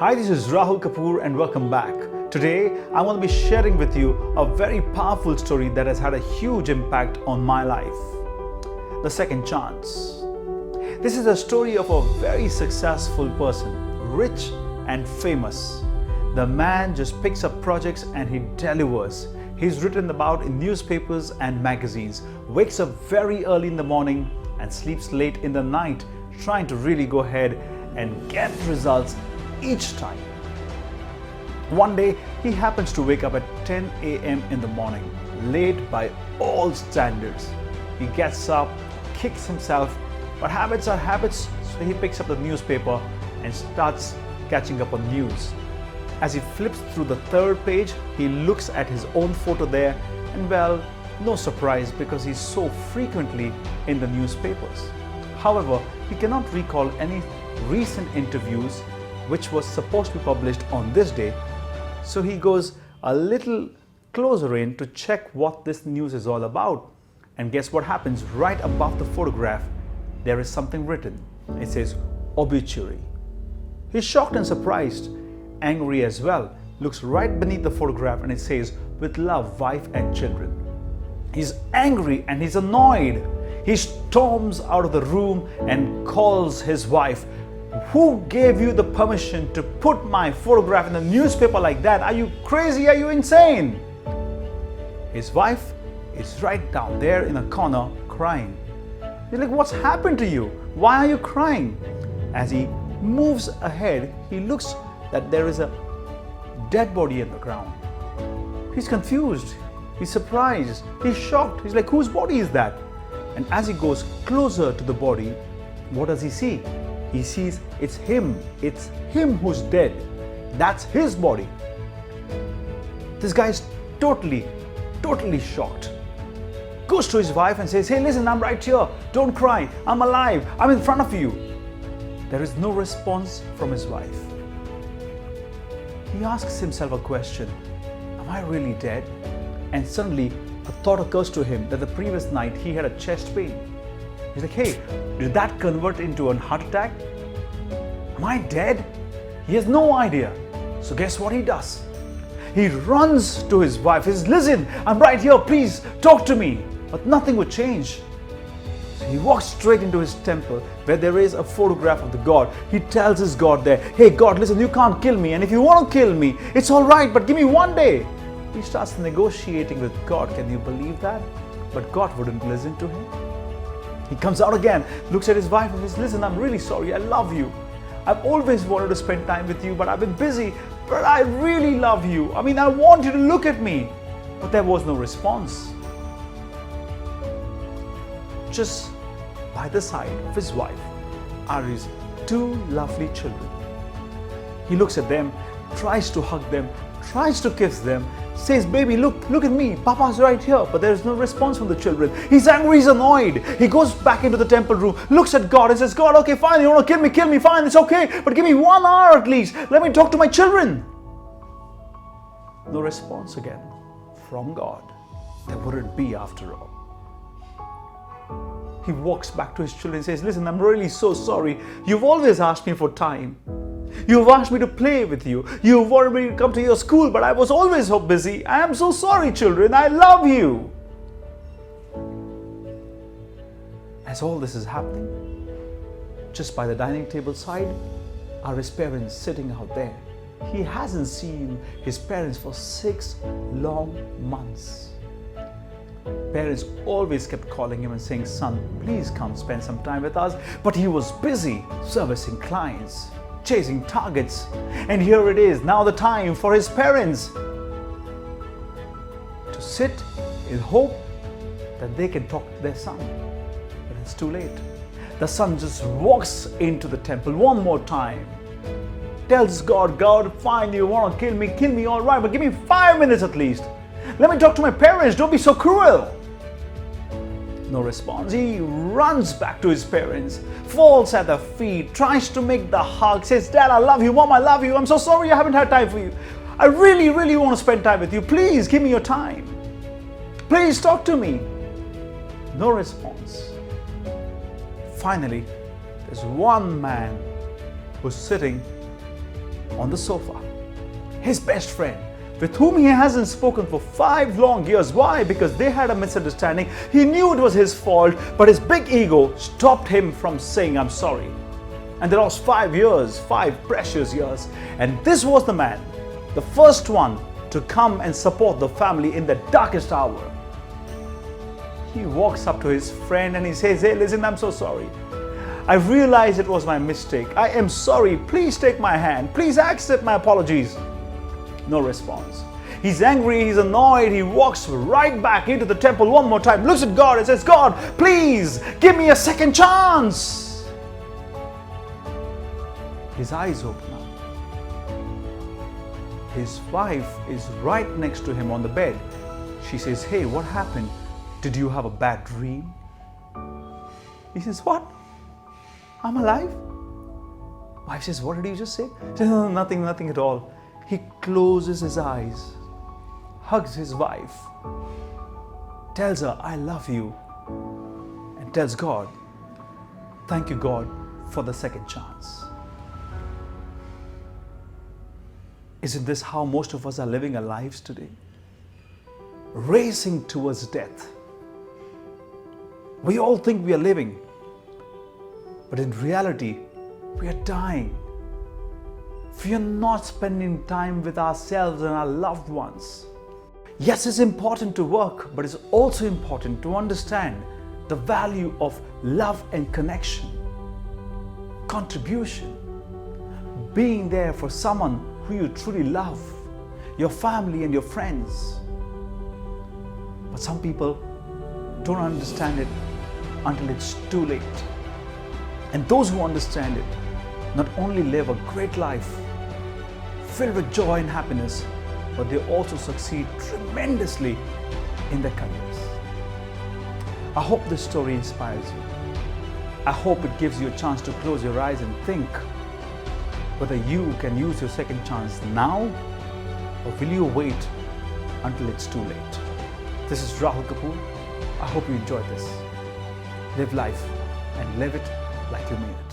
Hi, this is Rahul Kapoor and welcome back. Today, I want to be sharing with you a very powerful story that has had a huge impact on my life. The second chance. This is a story of a very successful person, rich and famous. The man just picks up projects and he delivers. He's written about in newspapers and magazines, wakes up very early in the morning and sleeps late in the night, trying to really go ahead and get results each time. One day, he happens to wake up at 10 a.m. in the morning, late by all standards. He gets up, kicks himself, but habits are habits, so he picks up the newspaper and starts catching up on news. As he flips through the third page, he looks at his own photo there, and well, no surprise because he's so frequently in the newspapers. However, he cannot recall any recent interviews which was supposed to be published on this day, so he goes a little closer in to check what this news is all about. And guess what happens? Right above the photograph, there is something written. It says obituary. He's shocked and surprised, angry as well. Looks right beneath the photograph and it says, with love, wife and children. He's angry and he's annoyed. He storms out of the room and calls his wife. Who gave you the permission to put my photograph in the newspaper like that? Are you crazy? Are you insane? His wife is right down there in a corner crying. He's like, what's happened to you? Why are you crying? As he moves ahead, he looks that there is a dead body in the ground. He's confused. He's surprised. He's shocked. He's like, whose body is that? And as he goes closer to the body, what does he see? He sees it's him. It's him who's dead. That's his body. This guy's totally shocked. Goes to his wife and says, hey, listen, I'm right here. Don't cry. I'm alive. I'm in front of you. There is no response from his wife. He asks himself a question. Am I really dead? And suddenly a thought occurs to him that the previous night he had a chest pain. He's like, hey, did that convert into a heart attack? Am I dead? He has no idea. So guess what he does? He runs to his wife. He says, listen, I'm right here. Please talk to me. But nothing would change. So he walks straight into his temple where there is a photograph of the God. He tells his God there, hey God, listen, you can't kill me. And if you want to kill me, it's all right, but give me one day. He starts negotiating with God. Can you believe that? But God wouldn't listen to him. He comes out again, looks at his wife and says, listen, I'm really sorry. I love you. I've always wanted to spend time with you, but I've been busy. But I really love you. I mean, I want you to look at me. But there was no response. Just by the side of his wife are his two lovely children. He looks at them, tries to hug them, tries to kiss them, says, baby, look at me. Papa's right here. But there is no response from the children. He's angry, he's annoyed. He goes back into the temple room, looks at God and says, God, okay, fine. You want to kill me, fine. It's okay. But give me 1 hour at least. Let me talk to my children. No response again from God. There wouldn't be after all. He walks back to his children and says, listen, I'm really so sorry. You've always asked me for time. You've asked me to play with you. You've wanted me to come to your school, but I was always so busy. I am so sorry, children. I love you. As all this is happening, just by the dining table side are his parents sitting out there. He hasn't seen his parents for 6 long months. Parents always kept calling him and saying, son, please come spend some time with us. But he was busy servicing clients, chasing targets. And here it is, now the time for his parents to sit in hope that they can talk to their son. But it's too late. The son just walks into the temple one more time, tells God, God, fine, you want to kill me, all right, but give me 5 minutes at least. Let me talk to my parents, don't be so cruel. No response. He runs back to his parents, falls at their feet, tries to make the hug, says, Dad, I love you. Mom, I love you. I'm so sorry I haven't had time for you. I really want to spend time with you. Please give me your time. Please talk to me. No response. Finally, there's one man who's sitting on the sofa. His best friend, with whom he hasn't spoken for 5 long years. Why? Because they had a misunderstanding. He knew it was his fault, but his big ego stopped him from saying, I'm sorry. And there was 5 years, 5 precious years. And this was the man, the first one to come and support the family in the darkest hour. He walks up to his friend and he says, hey, listen, I'm so sorry. I realized it was my mistake. I am sorry. Please take my hand. Please accept my apologies. No response. He's angry, he's annoyed, he walks right back into the temple one more time, looks at God and says, God, please give me a second chance. His eyes open up. His wife is right next to him on the bed. She says, hey, what happened? Did you have a bad dream? He says, what? I'm alive? Wife says, what did you just say? He says, no, nothing at all. He closes his eyes, hugs his wife, tells her, I love you, and tells God, thank you, God, for the second chance. Isn't this how most of us are living our lives today? Racing towards death. We all think we are living, but in reality, we are dying. We are not spending time with ourselves and our loved ones. Yes, it's important to work, but it's also important to understand the value of love and connection, contribution, being there for someone who you truly love, your family and your friends. But some people don't understand it until it's too late. And those who understand it not only live a great life filled with joy and happiness, but they also succeed tremendously in their careers. I hope this story inspires you. I hope it gives you a chance to close your eyes and think whether you can use your second chance now, or will you wait until it's too late. This is Rahul Kapoor. I hope you enjoyed this. Live life and live it like you mean it.